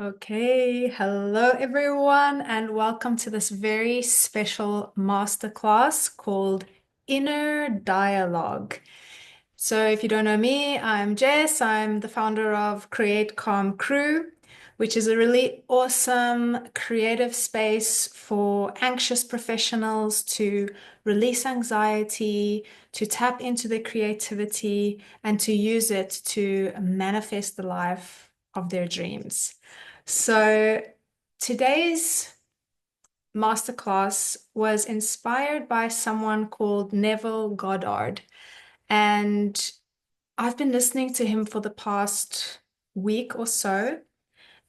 Okay, hello everyone, and welcome to this very special masterclass called Inner Dialogue. So, if you don't know me, I'm Jess. I'm the founder of Create Calm Crew, which is a really awesome creative space for anxious professionals to release anxiety, to tap into their creativity, and to use it to manifest the life of their dreams. So, today's masterclass was inspired by someone called Neville Goddard. And I've been listening to him for the past week or so,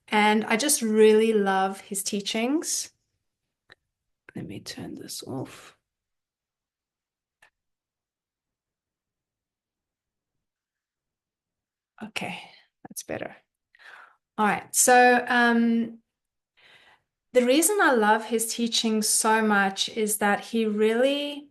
and I just really love his teachings. Let me turn this off. Okay, that's better. All right. The reason I love his teachings so much is that he really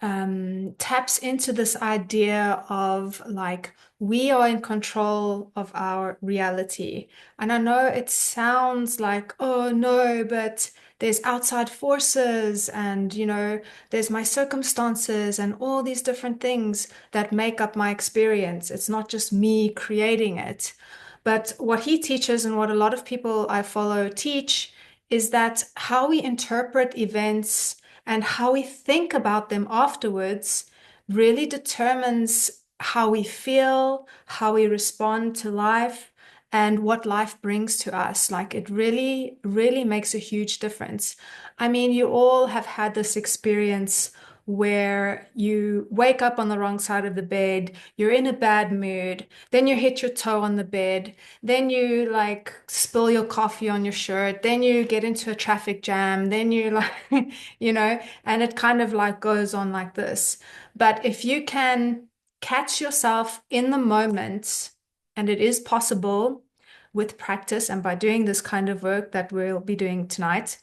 taps into this idea of like we are in control of our reality. And I know it sounds like, oh no, but there's outside forces and, there's my circumstances and all these different things that make up my experience. It's not just me creating it. But what he teaches and what a lot of people I follow teach is that how we interpret events and how we think about them afterwards really determines how we feel, how we respond to life, and what life brings to us. Like it really, really makes a huge difference. I mean, you all have had this experience where you wake up on the wrong side of the bed, you're in a bad mood, then you hit your toe on the bed, then you like spill your coffee on your shirt, then you get into a traffic jam, then you like, and it kind of like goes on like this. But if you can catch yourself in the moment, and it is possible with practice and by doing this kind of work that we'll be doing tonight,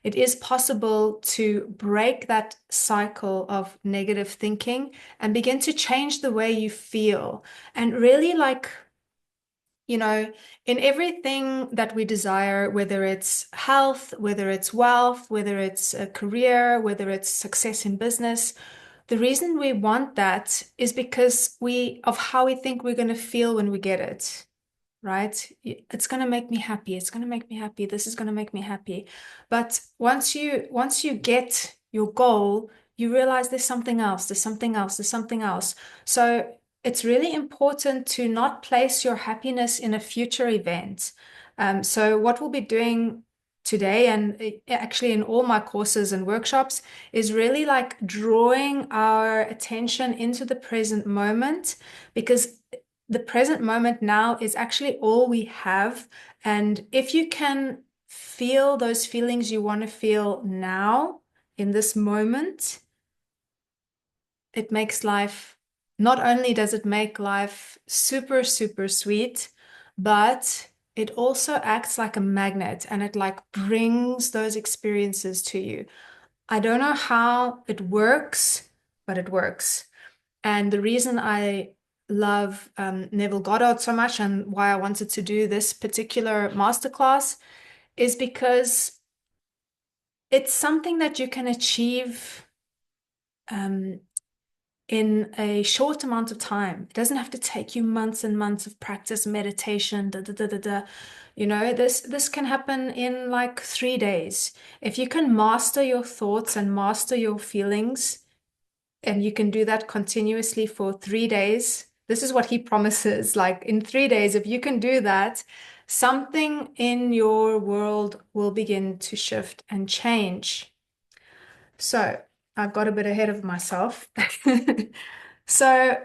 it is possible to break that cycle of negative thinking and begin to change the way you feel and really like you know, in everything that we desire, whether it's health, whether it's wealth, whether it's a career, whether it's success in business, the reason we want that is because of how we think we're going to feel when we get it, right? It's going to make me happy. It's going to make me happy. This is going to make me happy. But once you get your goal, you realize there's something else, there's something else, there's something else. So it's really important to not place your happiness in a future event. So what we'll be doing today and actually in all my courses and workshops is really like drawing our attention into the present moment because the present moment now is actually all we have. And if you can feel those feelings you want to feel now in this moment, it makes life, not only does it make life super, super sweet, but it also acts like a magnet and it like brings those experiences to you. I don't know how it works, but it works. And the reason I love Neville Goddard so much and why I wanted to do this particular masterclass is because it's something that you can achieve um, in a short amount of time. It doesn't have to take you months and months of practice, meditation, da da da da da. This can happen in like 3 days. If you can master your thoughts and master your feelings, and you can do that continuously for 3 days. This is what he promises. Like in 3 days, if you can do that, something in your world will begin to shift and change. So I got a bit ahead of myself. So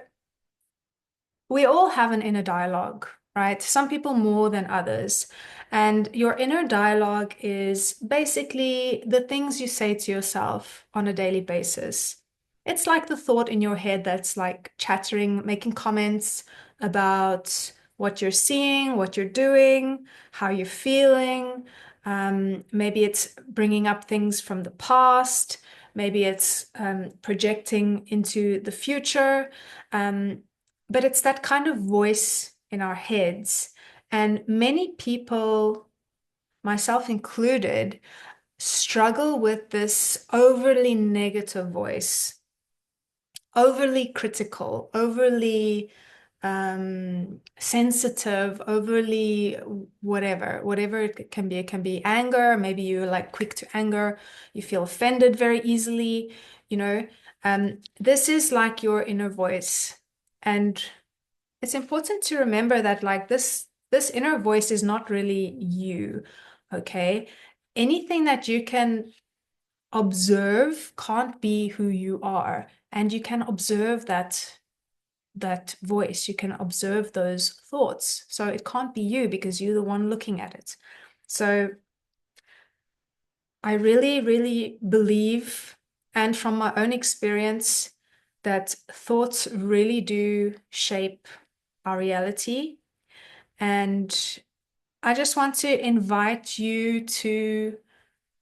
we all have an inner dialogue, right? Some people more than others. And your inner dialogue is basically the things you say to yourself on a daily basis. It's like the thought in your head that's like chattering, making comments about what you're seeing, what you're doing, how you're feeling. Maybe it's bringing up things from the past. Maybe it's projecting into the future. Um, but it's that kind of voice in our heads. And many people, myself included, struggle with this overly negative voice, overly critical, overly sensitive, overly whatever it can be. It can be anger. Maybe you're like quick to anger. You feel offended very easily, you know. This is like your inner voice. And it's important to remember that like this inner voice is not really you, okay? Anything that you can observe can't be who you are, and you can observe that voice, you can observe those thoughts, so it can't be you because you're the one looking at it. So I really believe, and from my own experience, that thoughts really do shape our reality. And I just want to invite you to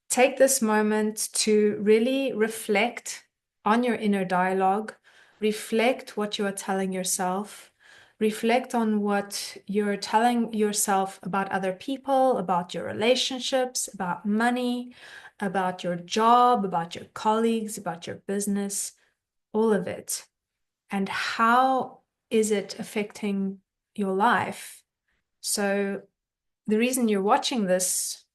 take this moment to really reflect on your inner dialogue, reflect what you are telling yourself, reflect on what you're telling yourself about other people, about your relationships, about money, about your job, about your colleagues, about your business, all of it. And how is it affecting your life? So, the reason you're watching this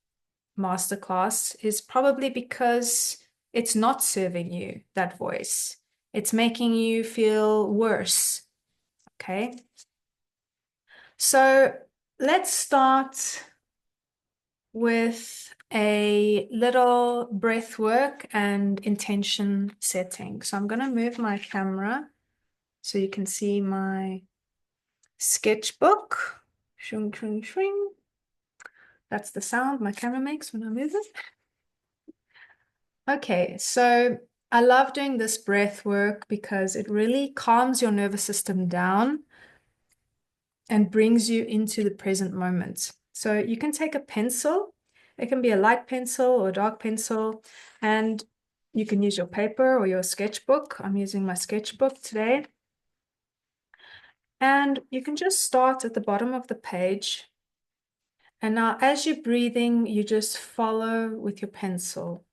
masterclass is probably because it's not serving you, that voice. It's making you feel worse. Okay. So let's start with a little breath work and intention setting. So I'm going to move my camera so you can see my sketchbook. Shring, shring, shring. That's the sound my camera makes when I move it. Okay, so I love doing this breath work because it really calms your nervous system down and brings you into the present moment. So you can take a pencil, it can be a light pencil or a dark pencil, and you can use your paper or your sketchbook. I'm using my sketchbook today. And you can just start at the bottom of the page. And now, as you're breathing, you just follow with your pencil.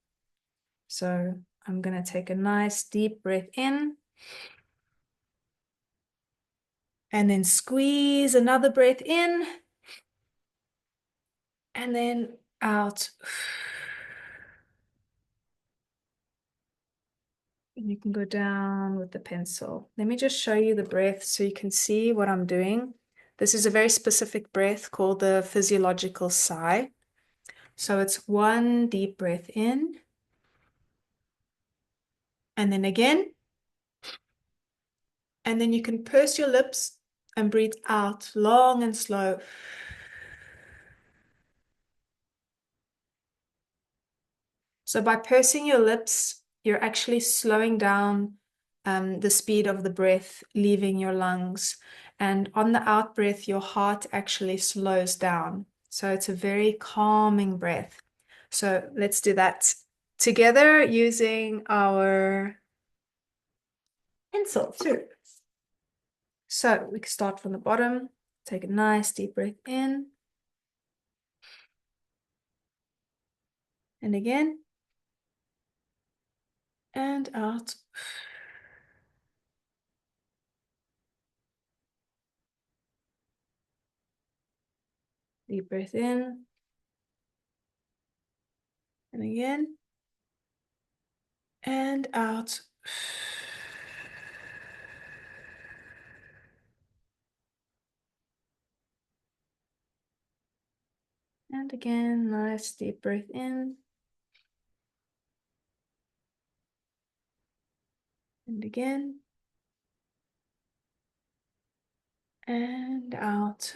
So I'm going to take a nice deep breath in and then squeeze another breath in and then out. And you can go down with the pencil. Let me just show you the breath so you can see what I'm doing. This is a very specific breath called the physiological sigh. So it's one deep breath in and then again. And then you can purse your lips and breathe out long and slow. So by pursing your lips, you're actually slowing down the speed of the breath leaving your lungs. And on the out breath, your heart actually slows down. So it's a very calming breath. So let's do that together using our pencil too. So we can start from the bottom. Take a nice deep breath in. And again. And out. Deep breath in. And again. And out. And again, nice deep breath in. And again. And out.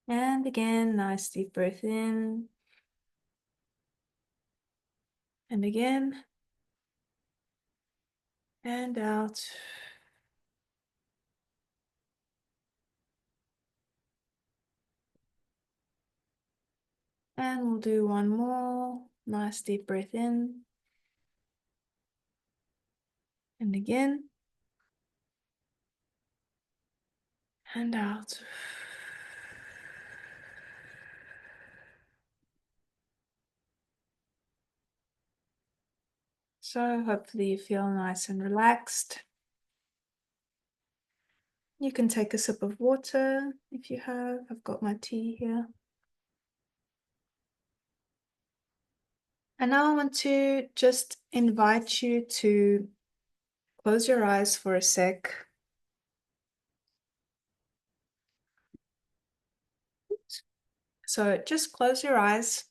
And again, nice deep breath in. And again. And out. And we'll do one more. Nice deep breath in. And again, and out. So hopefully you feel nice and relaxed. You can take a sip of water if you have. I've got my tea here. And now I want to just invite you to close your eyes for a sec. So just close your eyes.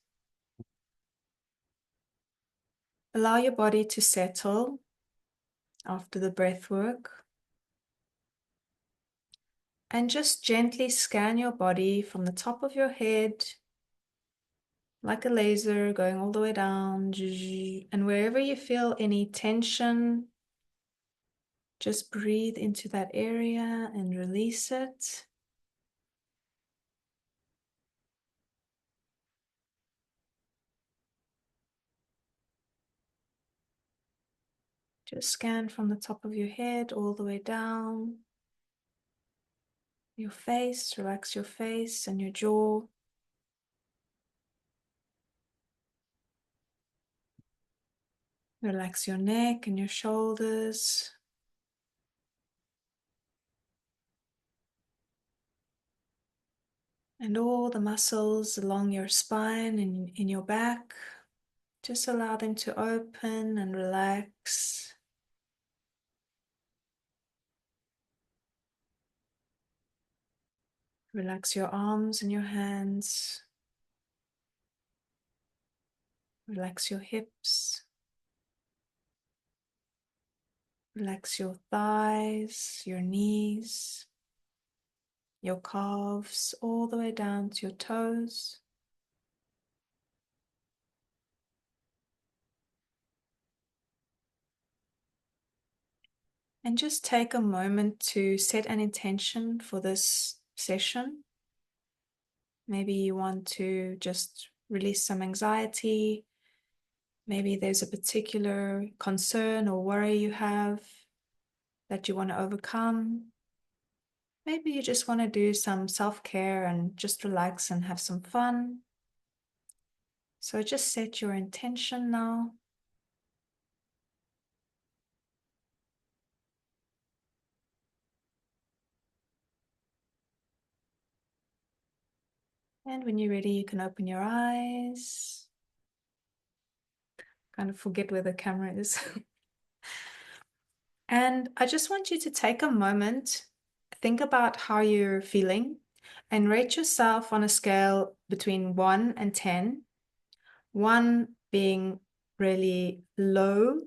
Allow your body to settle after the breath work. And just gently scan your body from the top of your head like a laser going all the way down. And wherever you feel any tension, just breathe into that area and release it. Just scan from the top of your head all the way down. Your face, relax your face and your jaw. Relax your neck and your shoulders. And all the muscles along your spine and in your back. Just allow them to open and relax. Relax your arms and your hands. Relax your hips. Relax your thighs, your knees, your calves, all the way down to your toes. And just take a moment to set an intention for this session. Maybe you want to just release some anxiety. Maybe there's a particular concern or worry you have that you want to overcome. Maybe you just want to do some self-care and just relax and have some fun. So just set your intention now. And when you're ready, you can open your eyes. Kind of forget where the camera is. And I just want you to take a moment, think about how you're feeling, and rate yourself on a scale between 1 and 10. 1 being really low,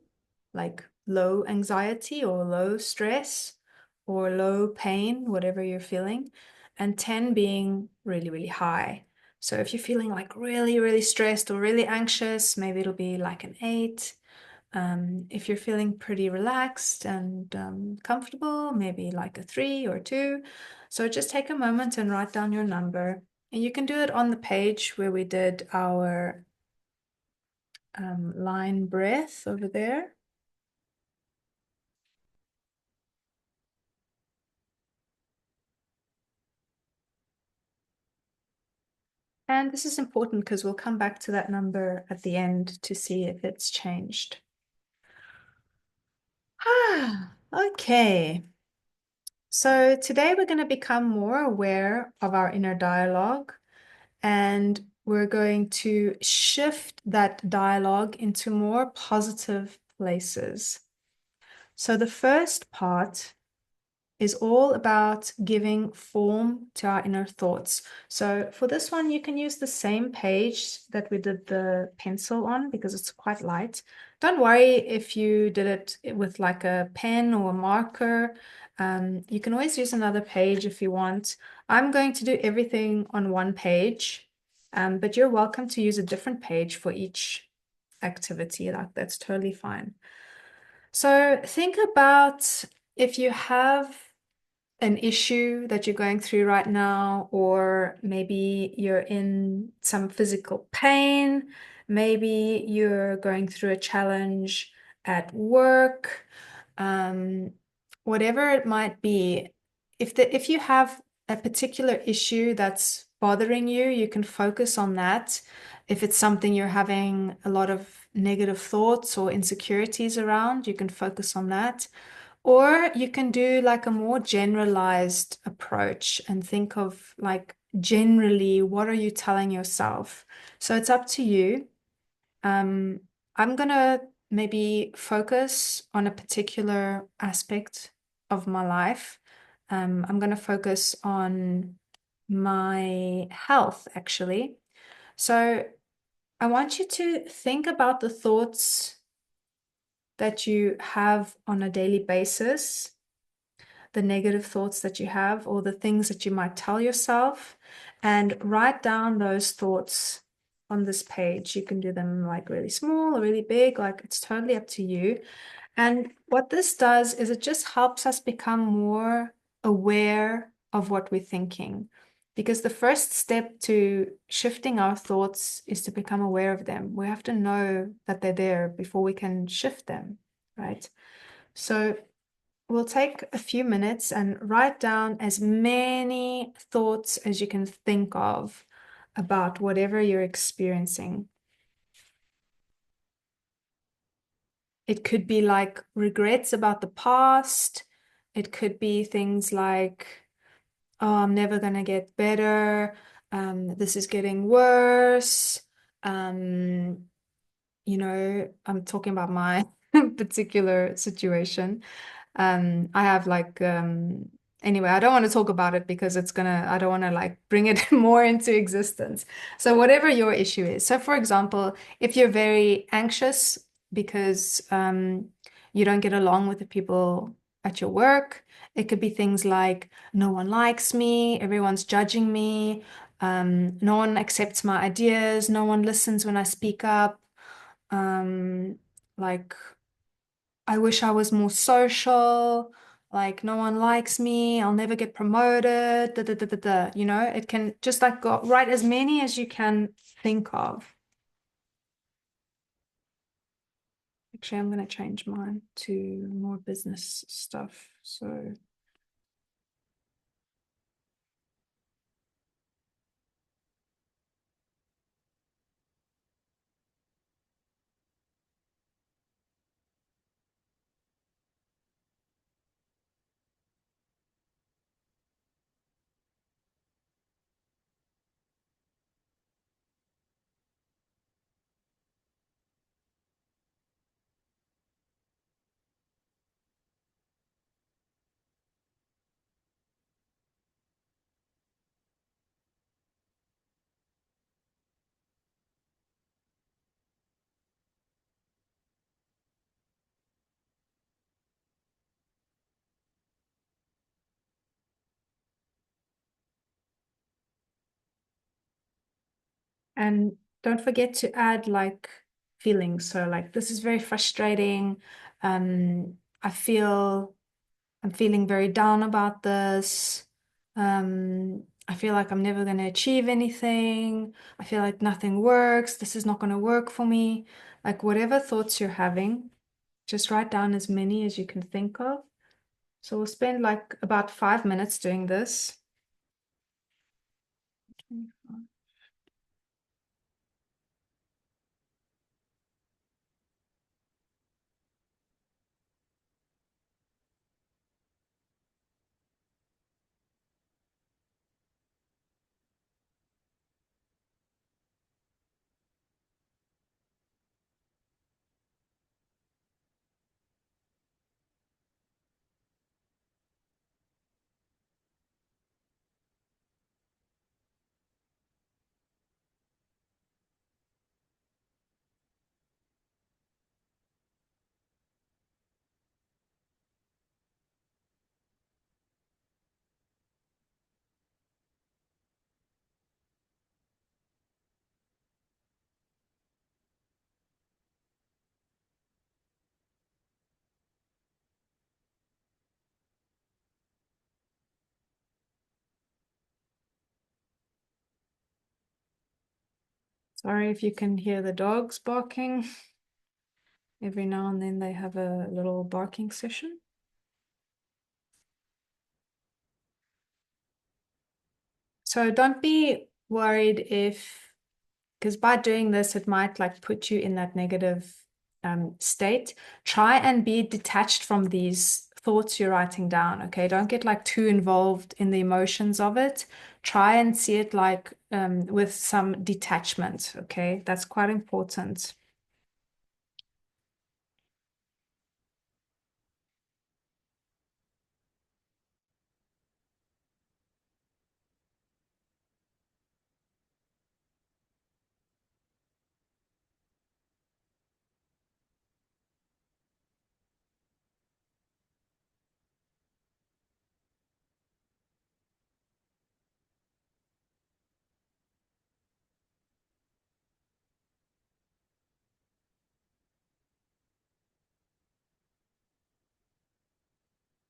like low anxiety or low stress or low pain, whatever you're feeling, and 10 being really, really high. So if you're feeling like really, really stressed or really anxious, maybe it'll be like an 8. If you're feeling pretty relaxed and comfortable, maybe like a 3 or 2. So just take a moment and write down your number. And you can do it on the page where we did our line breath over there. And this is important because we'll come back to that number at the end to see if it's changed. Okay. So today we're going to become more aware of our inner dialogue, and we're going to shift that dialogue into more positive places. So the first part is all about giving form to our inner thoughts. So for this one, you can use the same page that we did the pencil on because it's quite light. Don't worry if you did it with like a pen or a marker. You can always use another page if you want. I'm going to do everything on one page, but you're welcome to use a different page for each activity. Like that's totally fine. So think about if you have an issue that you're going through right now, or maybe you're in some physical pain, maybe you're going through a challenge at work, um, whatever it might be. If you have a particular issue that's bothering you, you can focus on that. If it's something you're having a lot of negative thoughts or insecurities around, you can focus on that. Or you can do like a more generalized approach and think of like generally, what are you telling yourself? So it's up to you. Um, I'm gonna maybe focus on a particular aspect of my life. I'm gonna focus on my health, actually. So I want you to think about the thoughts that you have on a daily basis, the negative thoughts that you have, or the things that you might tell yourself, and write down those thoughts on this page. You can do them like really small or really big, like it's totally up to you. And what this does is it just helps us become more aware of what we're thinking. Because the first step to shifting our thoughts is to become aware of them. We have to know that they're there before we can shift them, right? So we'll take a few minutes and write down as many thoughts as you can think of about whatever you're experiencing. It could be like regrets about the past. It could be things like, oh, I'm never going to get better. This is getting worse. Um, I'm talking about my particular situation. I have like anyway, I don't want to talk about it because I don't want to like bring it more into existence. So whatever your issue is. So for example, if you're very anxious because you don't get along with the people at your work, it could be things like no one likes me, everyone's judging me, no one accepts my ideas, no one listens when I speak up. Um, like I wish I was more social, like no one likes me, I'll never get promoted, da, da, da, da, da. It can just like go write as many as you can think of. Actually, I'm going to change mine to more business stuff. So, and don't forget to add like feelings. So, like, this is very frustrating. I feel I'm feeling very down about this. I feel like I'm never going to achieve anything. I feel like nothing works. This is not going to work for me. Like, whatever thoughts you're having, just write down as many as you can think of. So we'll spend like about 5 minutes doing this. Sorry if you can hear the dogs barking. Every now and then they have a little barking session. So don't be worried if, because by doing this, it might like put you in that negative state. Try and be detached from these thoughts you're writing down. Okay. Don't get like too involved in the emotions of it. Try and see it like with some detachment. Okay. That's quite important.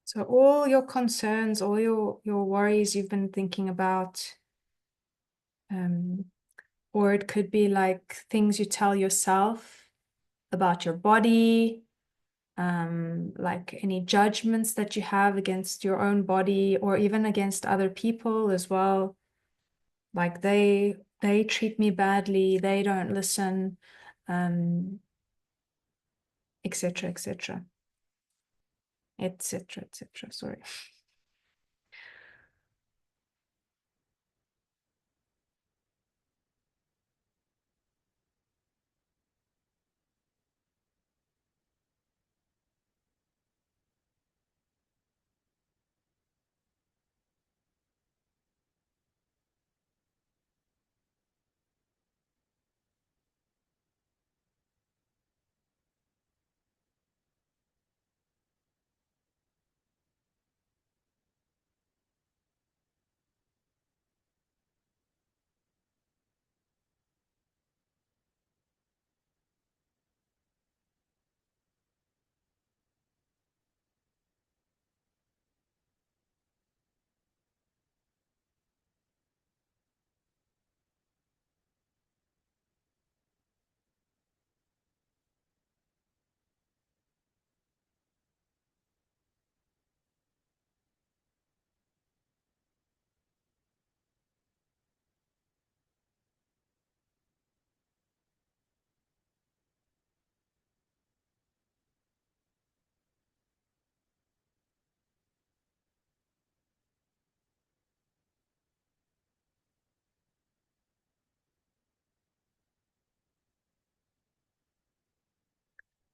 So all your concerns, all your worries you've been thinking about, um, or it could be like things you tell yourself about your body, like any judgments that you have against your own body or even against other people as well. Like they treat me badly, they don't listen, um, etc., etc., etc., etc. Sorry.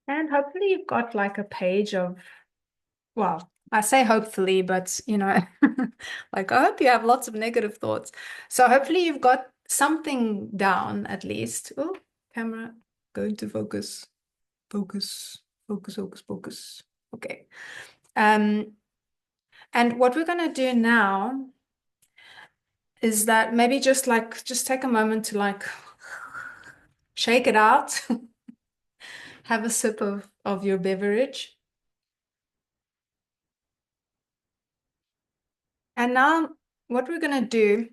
And hopefully you've got like a page of, well, I say hopefully, but like I hope you have lots of negative thoughts. So hopefully you've got something down at least. Oh, camera going to focus, focus, focus, focus, focus. Okay. Um, and what we're gonna do now is that maybe just take a moment to like shake it out, have a sip of your beverage. And now what we're gonna do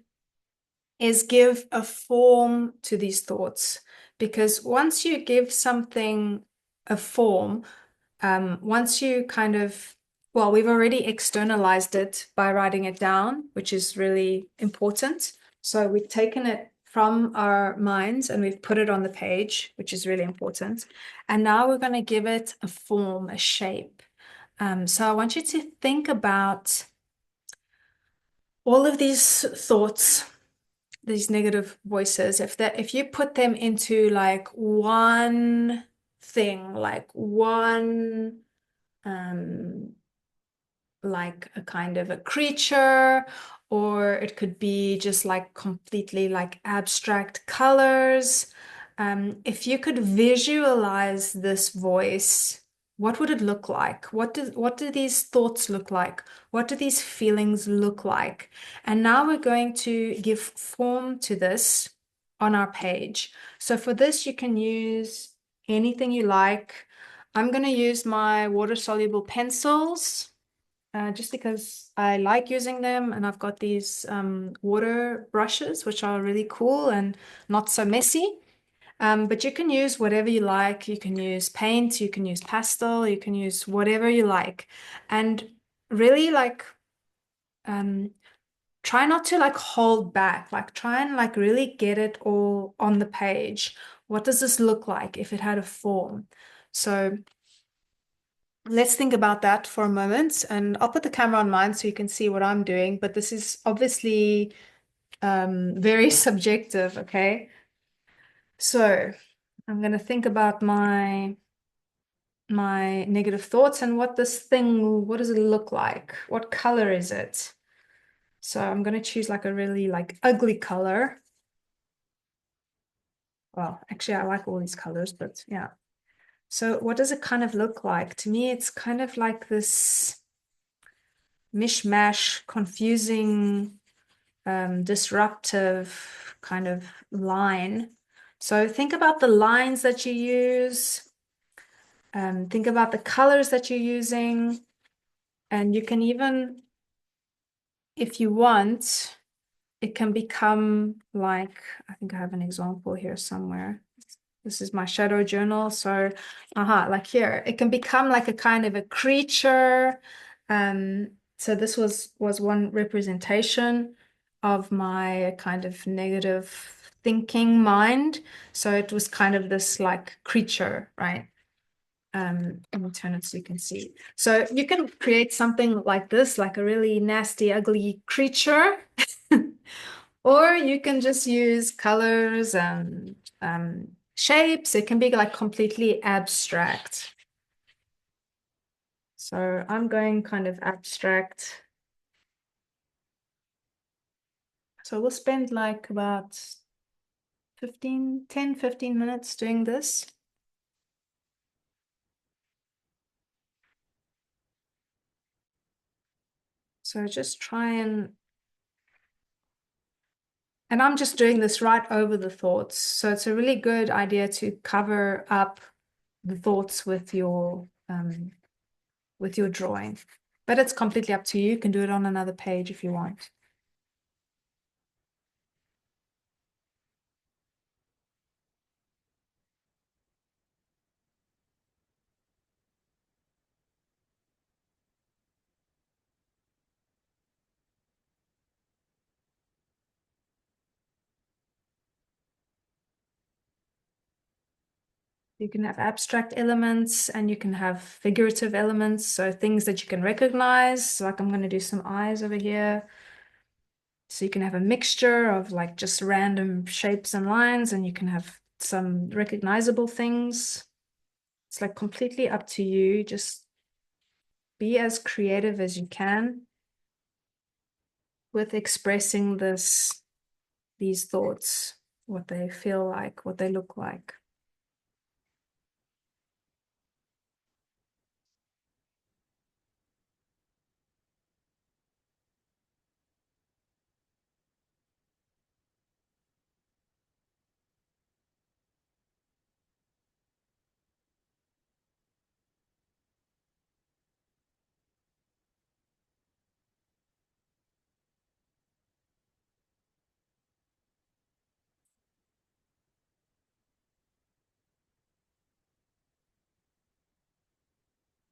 is give a form to these thoughts. Because once you give something a form, once you kind of, well, we've already externalized it by writing it down, which is really important. So we've taken it from our minds and we've put it on the page, which is really important. And now we're going to give it a form, a shape. So I want you to think about all of these thoughts, these negative voices, if you put them into like one thing, like one um like a kind of a creature, or it could be just like completely like abstract colors. If you could visualize this voice, what would it look like? What do these thoughts look like? What do these feelings look like? And now we're going to give form to this on our page. So for this, you can use anything you like. I'm going to use my water-soluble pencils just because I like using them, and I've got these water brushes which are really cool and not so messy. But you can use whatever you like. You can use paint, you can use pastel, you can use whatever you like. And really like um try not to like hold back. Like try and like really get it all on the page. What does this look like if it had a form? So let's think about that for a moment. And I'll put the camera on mine so you can see what I'm doing. But this is obviously very subjective, okay? So I'm going to think about my negative thoughts and what this thing, what does it look like? What color is it? So I'm going to choose like a really like ugly color. Well, actually, I like all these colors, but yeah. So what does it kind of look like? To me, it's kind of like this mishmash, confusing, disruptive kind of line. So think about the lines that you use. Think about the colors that you're using. And you can even, if you want, it can become like, I think I have an example here somewhere. This is my shadow journal. So, like here, it can become like a kind of a creature. So this was one representation of my kind of negative thinking mind. So it was kind of this like creature, right? Let me turn it so you can see. So you can create something like this, like a really nasty, ugly creature. Or you can just use colors and shapes. It can be like completely abstract. So I'm going kind of abstract. So we'll spend like about 15 minutes doing this. So just try and I'm just doing this right over the thoughts. So it's a really good idea to cover up the thoughts with your drawing. But it's completely up to you. You can do it on another page if you want. You can have abstract elements and you can have figurative elements. So things that you can recognize, like I'm going to do some eyes over here. So you can have a mixture of like just random shapes and lines, and you can have some recognizable things. It's like completely up to you. Just be as creative as you can with expressing these thoughts, what they feel like, what they look like.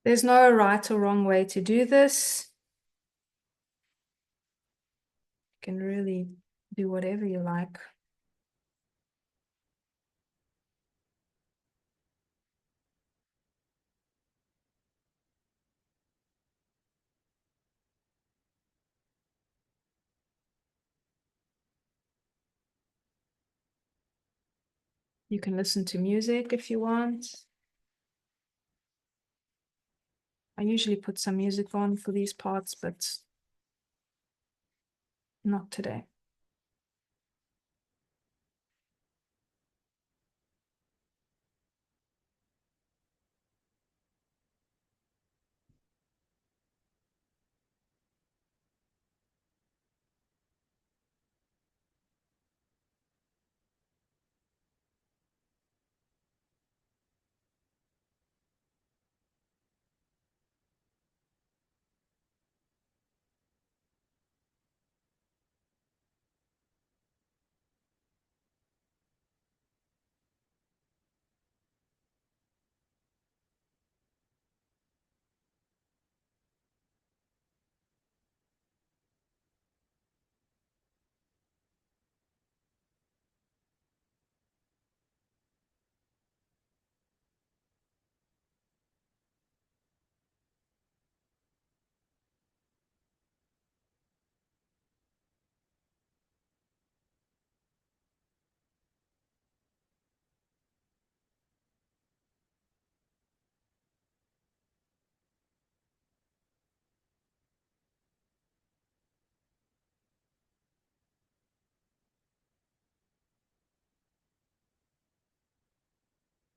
There's no right or wrong way to do this. You can really do whatever you like. You can listen to music if you want. I usually put some music on for these parts, but not today.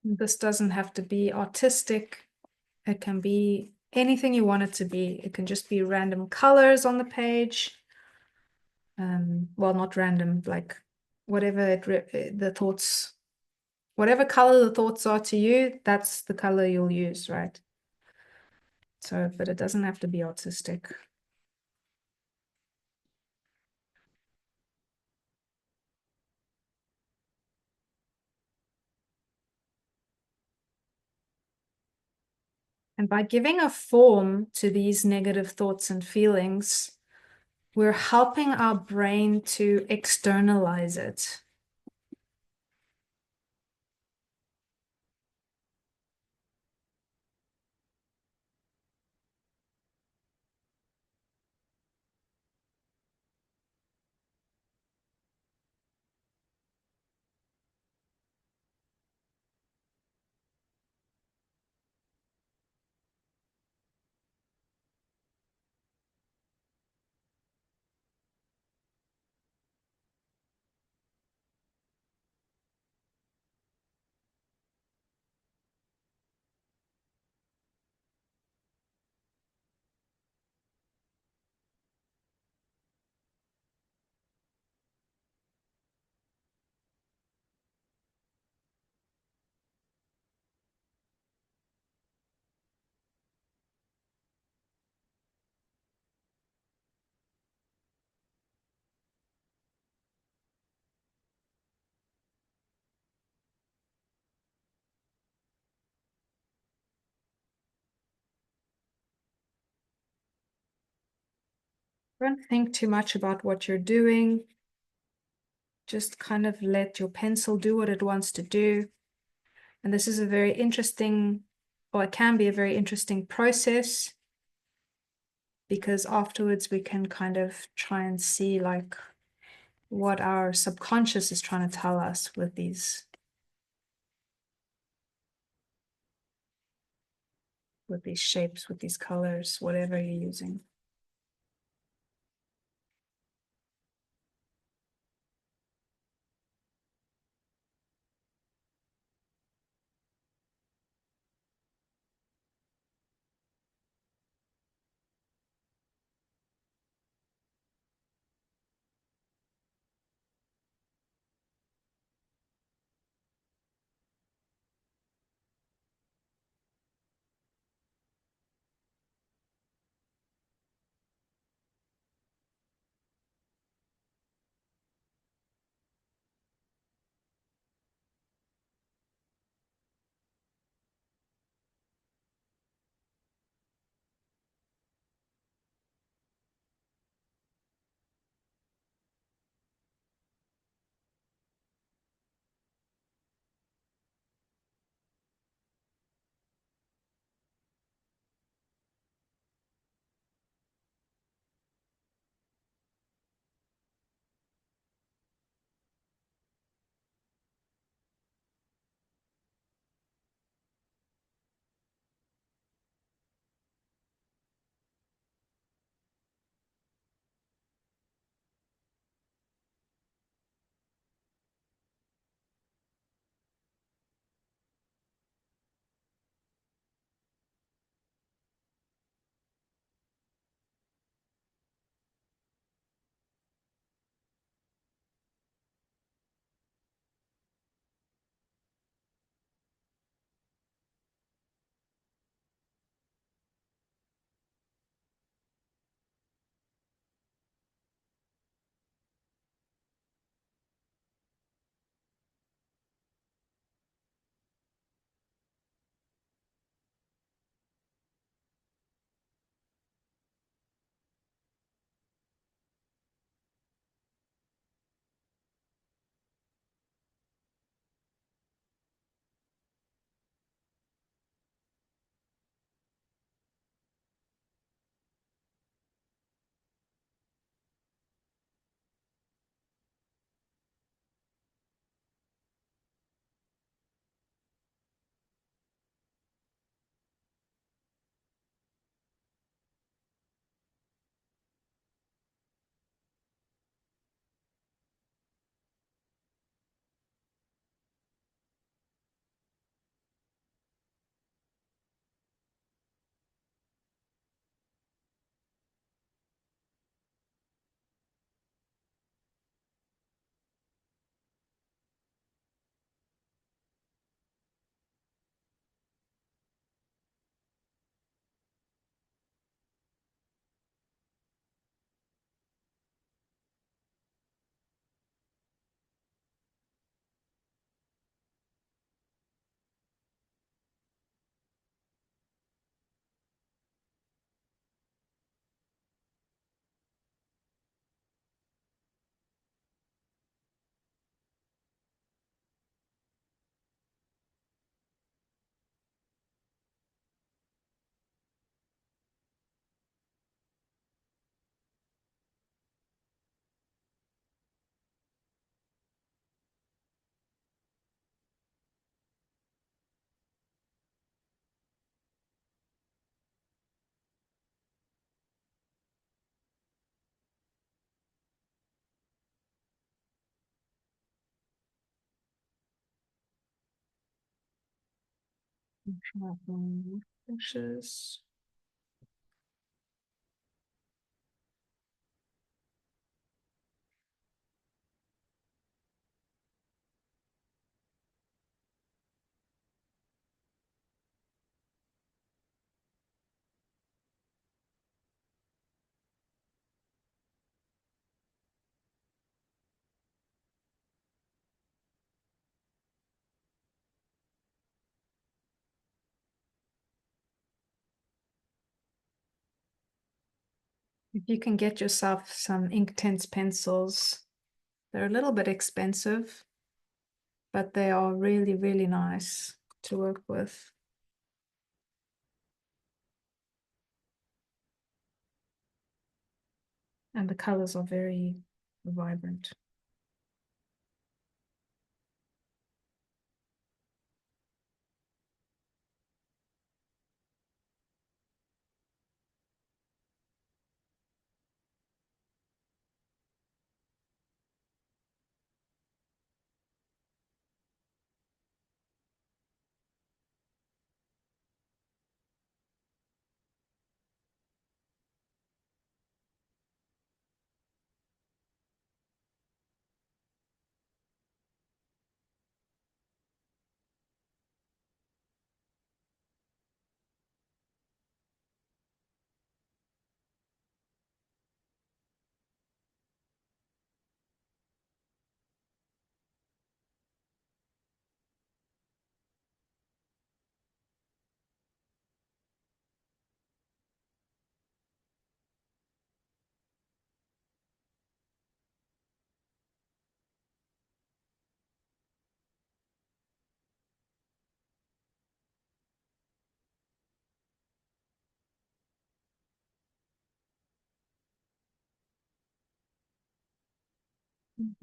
This doesn't have to be artistic. It can be anything you want it to be. It can just be random colors on the page. Well, not random, like whatever the thoughts, whatever color the thoughts are to you, that's the color you'll use, right? So, but it doesn't have to be artistic. And by giving a form to these negative thoughts and feelings, we're helping our brain to externalize it. Don't think too much about what you're doing. Just kind of let your pencil do what it wants to do. And this is a very interesting, or it can be a very interesting process, because afterwards we can kind of try and see like what our subconscious is trying to tell us with these shapes, with these colors, whatever you're using. Fishes. If you can get yourself some Inktense pencils, they're a little bit expensive, but they are really, really nice to work with. And the colors are very vibrant.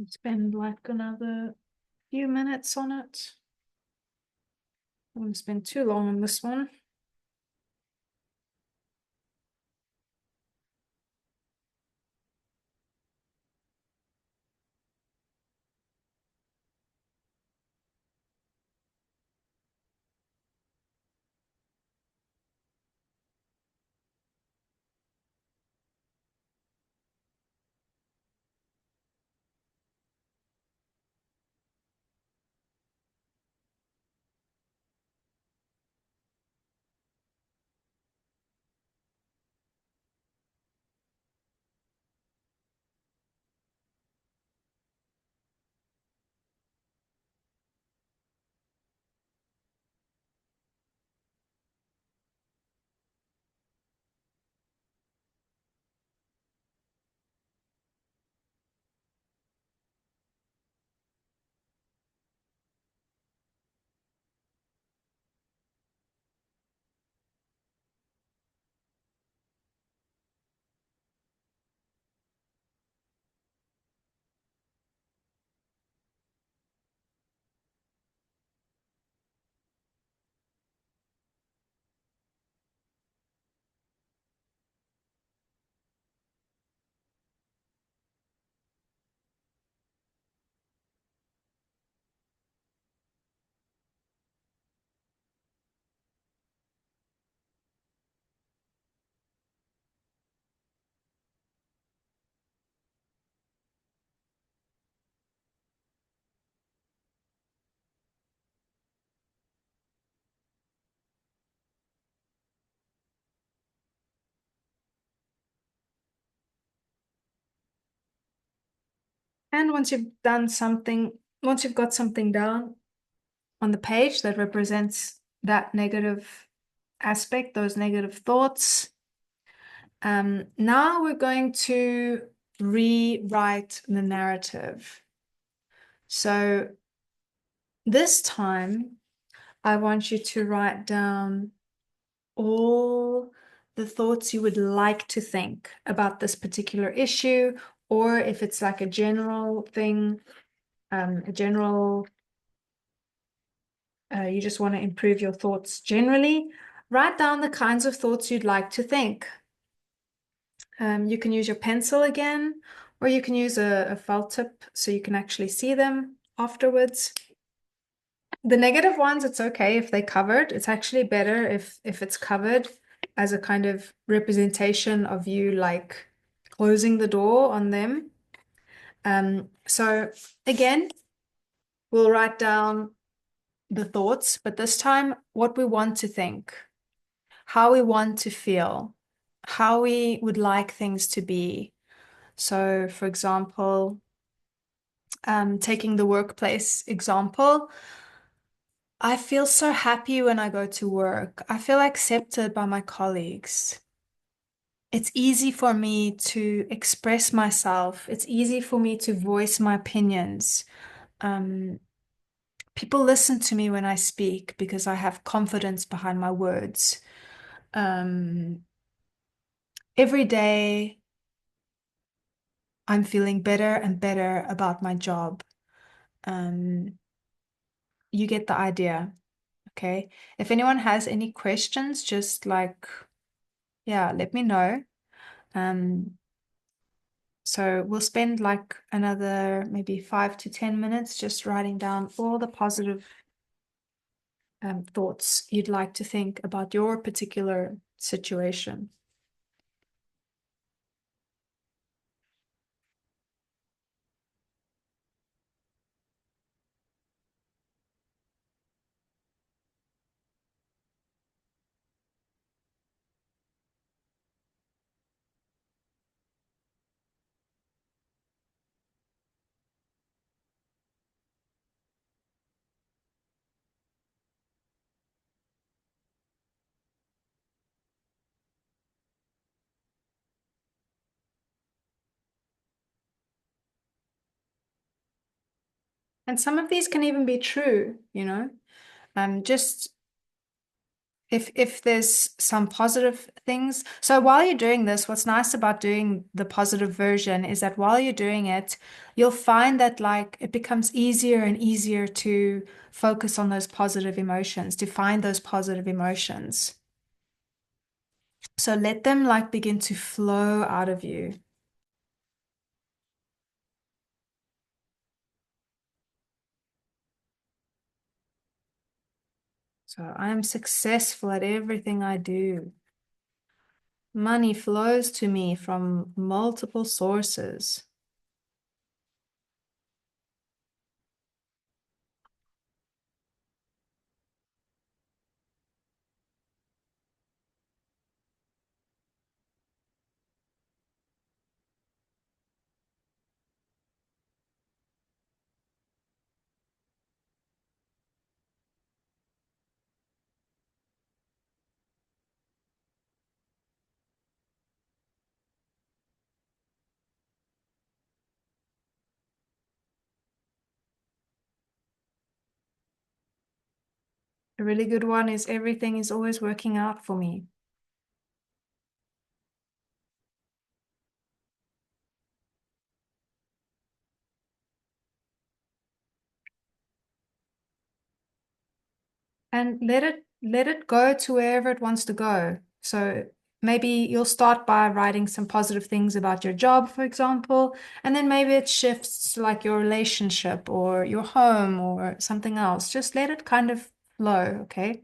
Spend like another few minutes on it. I won't spend too long on this one. And once you've got something down on the page that represents that negative aspect, those negative thoughts, now we're going to rewrite the narrative. So this time, I want you to write down all the thoughts you would like to think about this particular issue, or if it's like a general thing, a general, you just want to improve your thoughts generally, write down the kinds of thoughts you'd like to think. You can use your pencil again, or you can use a felt tip so you can actually see them afterwards. The negative ones, it's okay if they're covered. It's actually better if it's covered as a kind of representation of you like closing the door on them. So again, we'll write down the thoughts, but this time what we want to think, how we want to feel, how we would like things to be. So, for example, taking the workplace example, I feel so happy when I go to work. I feel accepted by my colleagues. It's easy for me to express myself. It's easy for me to voice my opinions. Um, People listen to me when I speak because I have confidence behind my words. Um, every day, I'm feeling better and better about my job. Um, you get the idea, okay? If anyone has any questions, just like, yeah, let me know. Um, so we'll spend like another maybe 5 to 10 minutes just writing down all the positive thoughts you'd like to think about your particular situation. And some of these can even be true, you know. Just if there's some positive things. So while you're doing this, what's nice about doing the positive version is that while you're doing it, you'll find that like it becomes easier and easier to focus on those positive emotions, to find those positive emotions. So let them like begin to flow out of you. So I am successful at everything I do. Money flows to me from multiple sources. A really good one is everything is always working out for me. And let it go to wherever it wants to go. So maybe you'll start by writing some positive things about your job, for example, and then maybe it shifts to like your relationship or your home or something else. Just let it kind of flow, okay?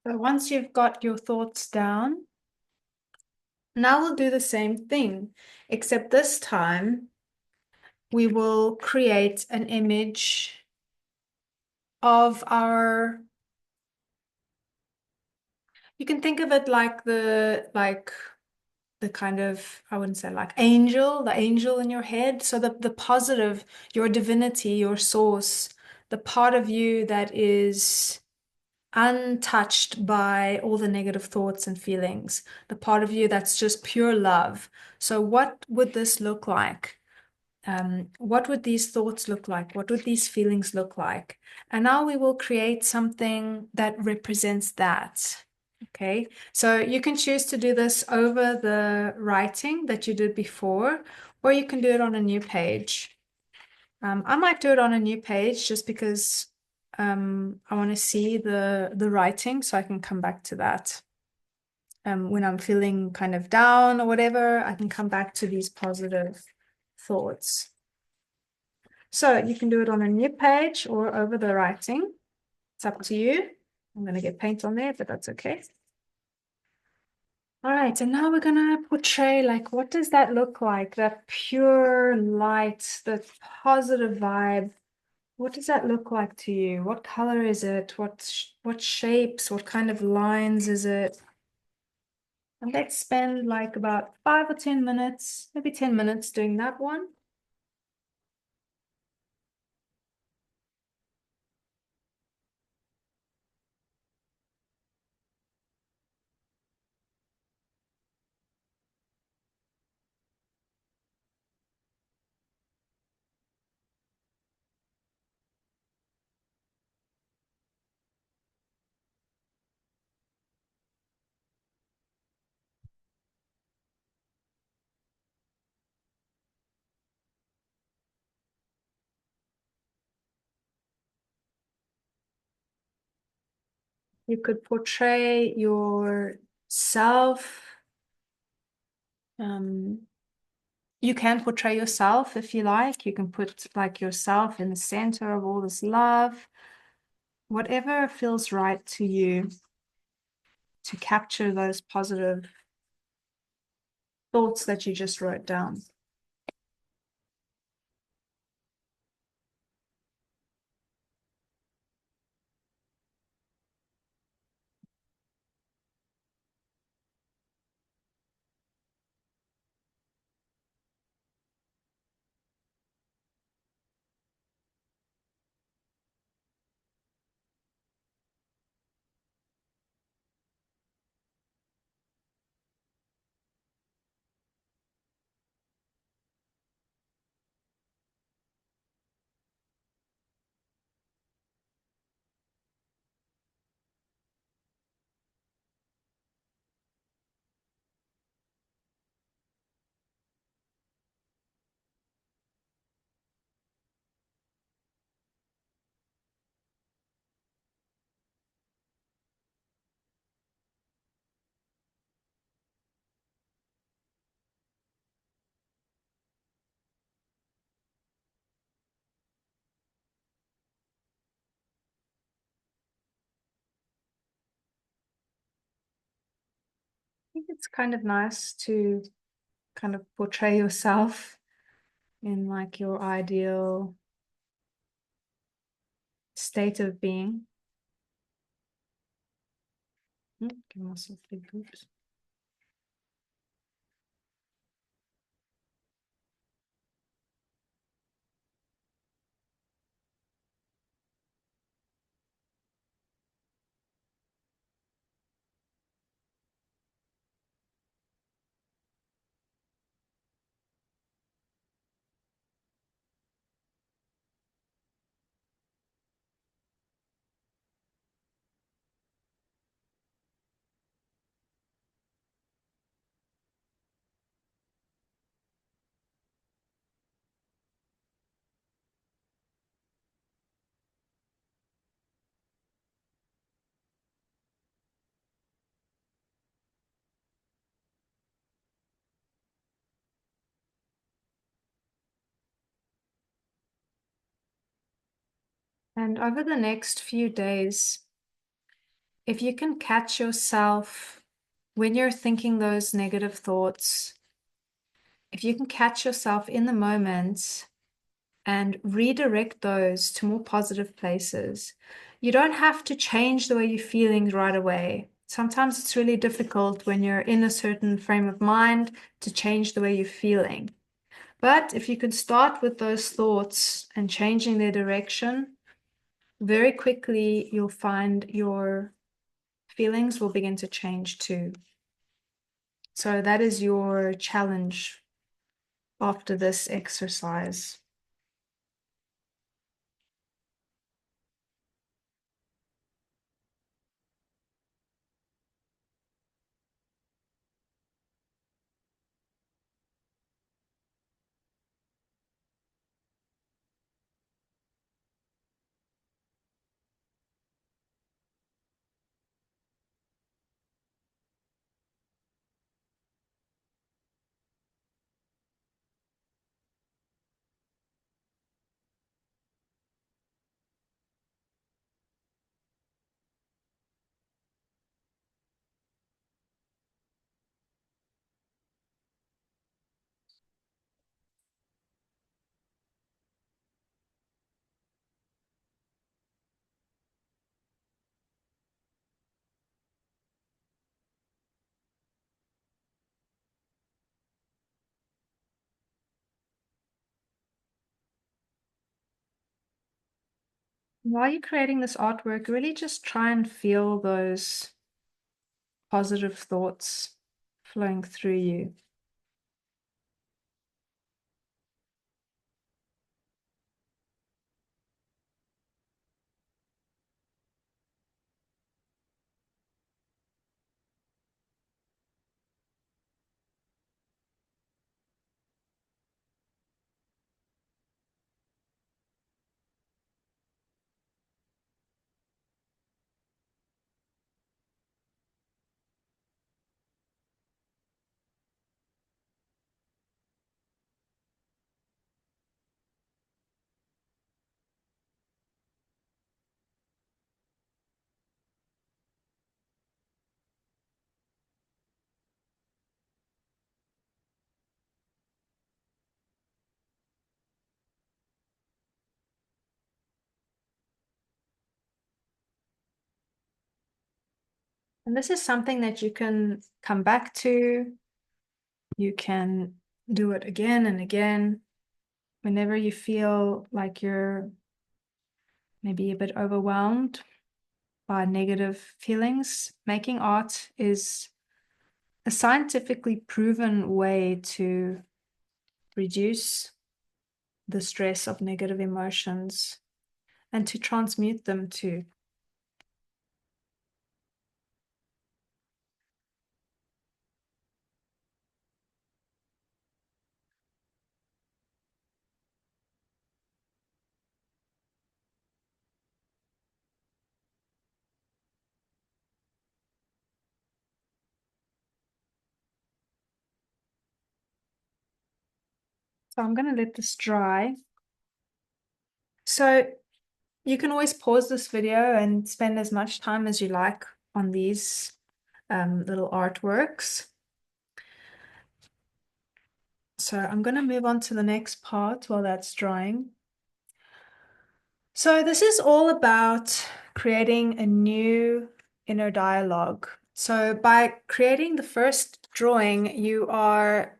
So once you've got your thoughts down, now we'll do the same thing, except this time we will create an image of our, you can think of it like the kind of, I wouldn't say like angel, the angel in your head. So the positive, your divinity, your source, the part of you that is untouched by all the negative thoughts and feelings, the part of you that's just pure love. So what would this look like? What would these thoughts look like? What would these feelings look like? And now we will create something that represents that. Okay, so you can choose to do this over the writing that you did before, or you can do it on a new page. I might do it on a new page just because I want to see the writing so I can come back to that. When I'm feeling kind of down or whatever, I can come back to these positive thoughts. So you can do it on a new page or over the writing. It's up to you. I'm going to get paint on there, but that's okay. All right, and now we're gonna portray like what does that look like? That pure light, that positive vibe. What does that look like to you? What color is it? What shapes? What kind of lines is it? And let's spend like about 5 or 10 minutes, maybe 10 minutes doing that one. You could portray yourself. Um, you can portray yourself if you like. You can put like yourself in the center of all this love, whatever feels right to you to capture those positive thoughts that you just wrote down. I think it's kind of nice to kind of portray yourself in like your ideal state of being. Give myself big boots. And over the next few days, if you can catch yourself when you're thinking those negative thoughts, if you can catch yourself in the moment and redirect those to more positive places, you don't have to change the way you're feeling right away. Sometimes it's really difficult when you're in a certain frame of mind to change the way you're feeling. But if you can start with those thoughts and changing their direction, very quickly you'll find your feelings will begin to change too. So that is your challenge after this exercise. While you're creating this artwork, really just try and feel those positive thoughts flowing through you. And this is something that you can come back to. You can do it again and again whenever you feel like you're maybe a bit overwhelmed by negative feelings. Making art is a scientifically proven way to reduce the stress of negative emotions and to transmute them too. So I'm going to let this dry. So you can always pause this video and spend as much time as you like on these little artworks. So I'm going to move on to the next part while that's drying. So this is all about creating a new inner dialogue. So by creating the first drawing, you are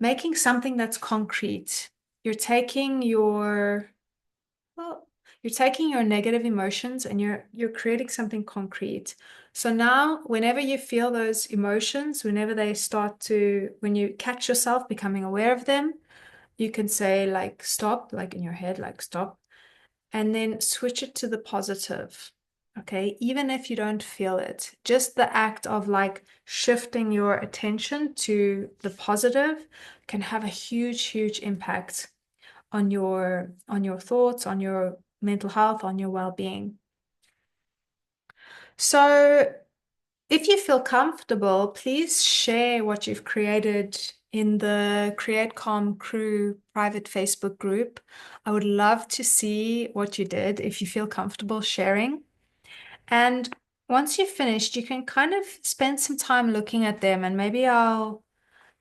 making something that's concrete. You're taking your, well, you're taking your negative emotions and you're creating something concrete. So now, whenever you feel those emotions, whenever they start to, when you catch yourself becoming aware of them, you can say like stop, like in your head, like stop, and then switch it to the positive. Okay, even if you don't feel it, just the act of like shifting your attention to the positive can have a huge, huge impact on your thoughts, on your mental health, on your well-being. So if you feel comfortable, please share what you've created in the Create Calm Crew private Facebook group. I would love to see what you did if you feel comfortable sharing. And once you've finished, you can kind of spend some time looking at them, and maybe I'll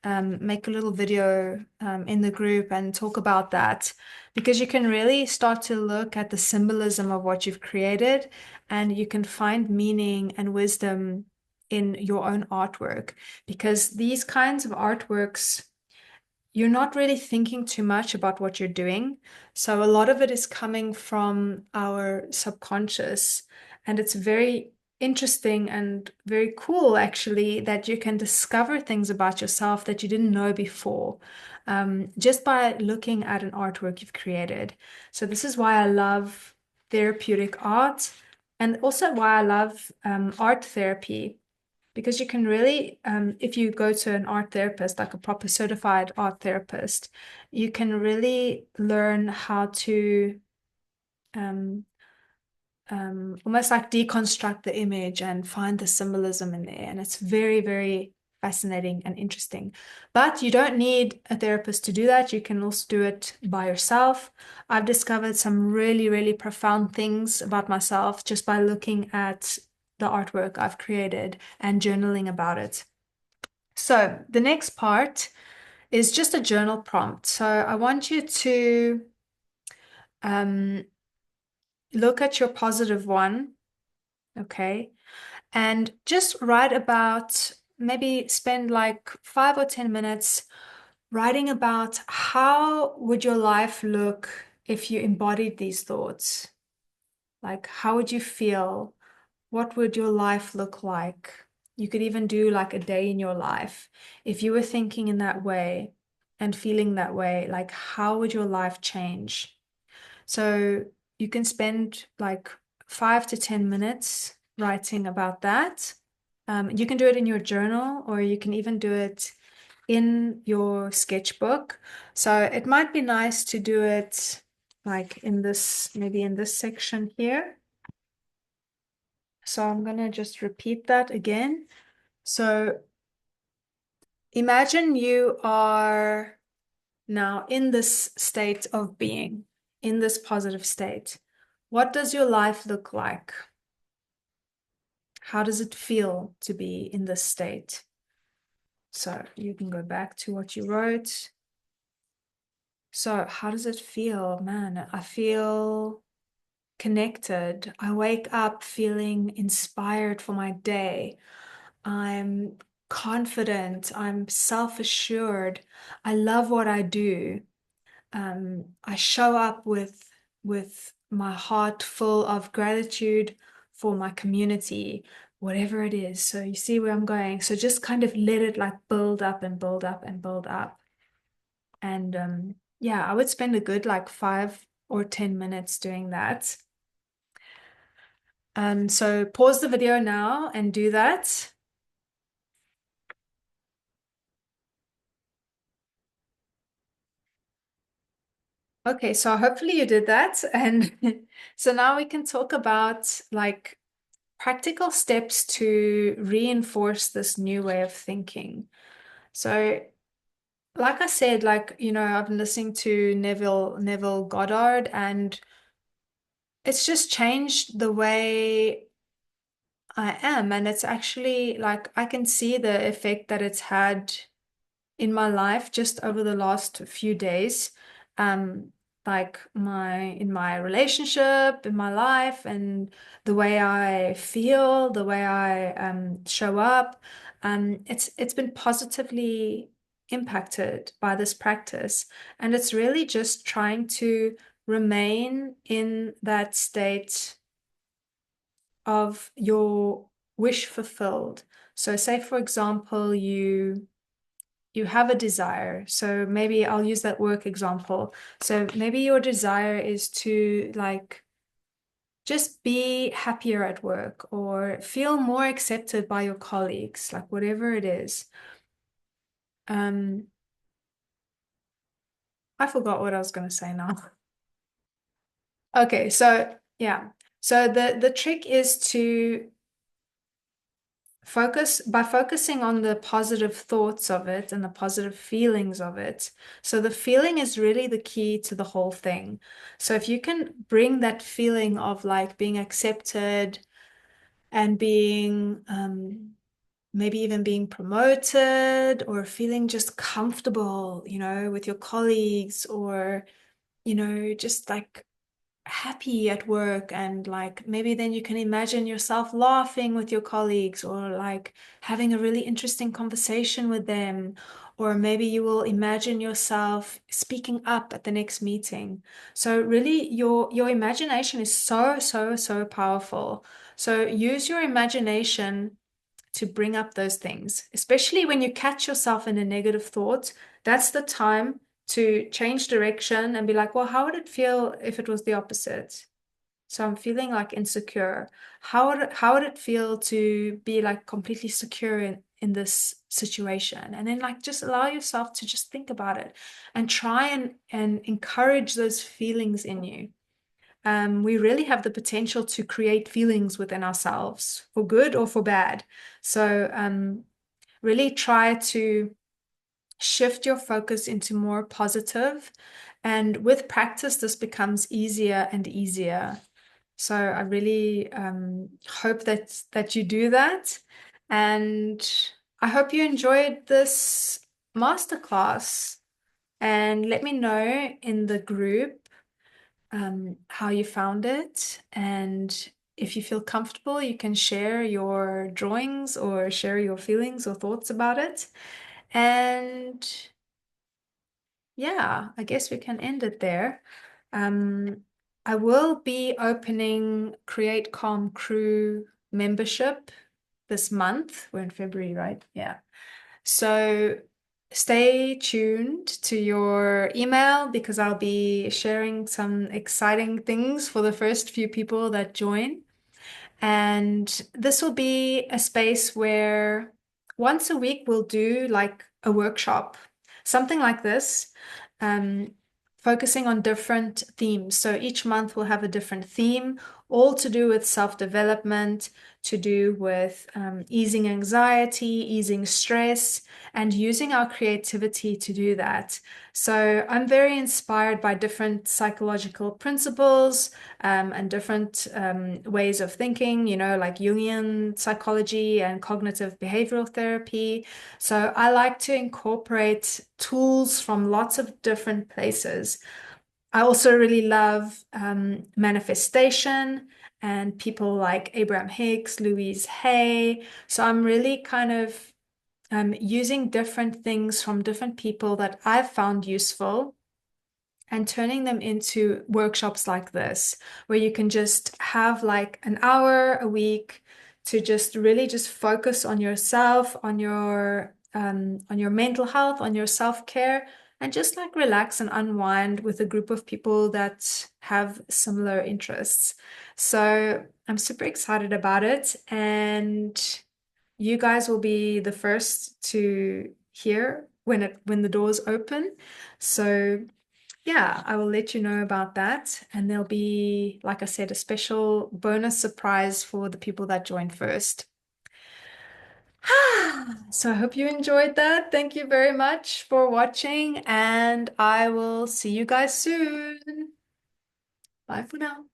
make a little video in the group and talk about that because you can really start to look at the symbolism of what you've created and you can find meaning and wisdom in your own artwork because these kinds of artworks you're not really thinking too much about what you're doing. So a lot of it is coming from our subconscious. And it's very interesting and very cool, actually, that you can discover things about yourself that you didn't know before, just by looking at an artwork you've created. So this is why I love therapeutic art and also why I love art therapy because you can really, if you go to an art therapist, like a proper certified art therapist, you can really learn how to um, almost like deconstruct the image and find the symbolism in there. And it's very, very fascinating and interesting. But you don't need a therapist to do that. You can also do it by yourself. I've discovered some really, really profound things about myself just by looking at the artwork I've created and journaling about it. So the next part is just a journal prompt. So I want you to um, look at your positive one, okay? And just write about, maybe spend like 5 or 10 minutes writing about how would your life look if you embodied these thoughts? Like, how would you feel? What would your life look like? You could even do like a day in your life. If you were thinking in that way and feeling that way, like how would your life change? So you can spend like 5 to 10 minutes writing about that. You can do it in your journal or you can even do it in your sketchbook. So it might be nice to do it like in this, maybe in this section here. So I'm going to just repeat that again. So imagine you are now in this state of being, in this positive state. What does your life look like? How does it feel to be in this state? So you can go back to what you wrote. So how does it feel? Man, I feel connected. I wake up feeling inspired for my day. I'm confident. I'm self-assured. I love what I do. I show up with my heart full of gratitude for my community, whatever it is. So you see where I'm going. So just kind of let it like build up and build up and build up. And yeah, I would spend a good like 5 or 10 minutes doing that. So pause the video now and do that. Okay, so hopefully you did that. And so now we can talk about like practical steps to reinforce this new way of thinking. So, like I said, like, I've been listening to Neville Goddard, and it's just changed the way I am. And it's actually like I can see the effect that it's had in my life just over the last few days. Um, like in my relationship, in my life, and the way I feel, the way I show up. It's been positively impacted by this practice. And it's really just trying to remain in that state of your wish fulfilled. So say, for example, you have a desire. So maybe I'll use that work example. So maybe your desire is to like just be happier at work or feel more accepted by your colleagues, like whatever it is. Um, I forgot what I was going to say now. Okay, so yeah. So the trick is to focusing on the positive thoughts of it and the positive feelings of it. So the feeling is really the key to the whole thing. So if you can bring that feeling of like being accepted, and being maybe even being promoted or feeling just comfortable, with your colleagues or, just like happy at work and like maybe then you can imagine yourself laughing with your colleagues or like having a really interesting conversation with them, or maybe you will imagine yourself speaking up at the next meeting. So really your imagination is so powerful. So use your imagination to bring up those things, especially when you catch yourself in a negative thought. That's the time to change direction and be like, well, how would it feel if it was the opposite? So I'm feeling like insecure. How would it feel to be like completely secure in this situation? And then like just allow yourself to just think about it and try and encourage those feelings in you. We really have the potential to create feelings within ourselves for good or for bad. So really try to shift your focus into more positive, and with practice, this becomes easier and easier. So I really hope that you do that, and I hope you enjoyed this masterclass. And let me know in the group how you found it. And if you feel comfortable, you can share your drawings or share your feelings or thoughts about it. And yeah, I guess we can end it there. Um, I will be opening Create Calm Crew membership this month. We're in February, right? Yeah. So stay tuned to your email because I'll be sharing some exciting things for the first few people that join. And this will be a space where once a week we'll do like a workshop, something like this, um, focusing on different themes. So each month we'll have a different theme, all to do with self-development, to do with easing anxiety, easing stress, and using our creativity to do that. So I'm very inspired by different psychological principles and different ways of thinking, like Jungian psychology and cognitive behavioral therapy. So I like to incorporate tools from lots of different places. I also really love manifestation and people like Abraham Hicks, Louise Hay. So I'm really kind of using different things from different people that I've found useful and turning them into workshops like this, where you can just have like an hour a week to just really just focus on yourself, on your mental health, on your self-care, and just like relax and unwind with a group of people that have similar interests. So I'm super excited about it, and you guys will be the first to hear when the doors open. So yeah, I will let you know about that. And there'll be, like I said, a special bonus surprise for the people that join first. So I hope you enjoyed that. Thank you very much for watching, and I will see you guys soon. Bye for now.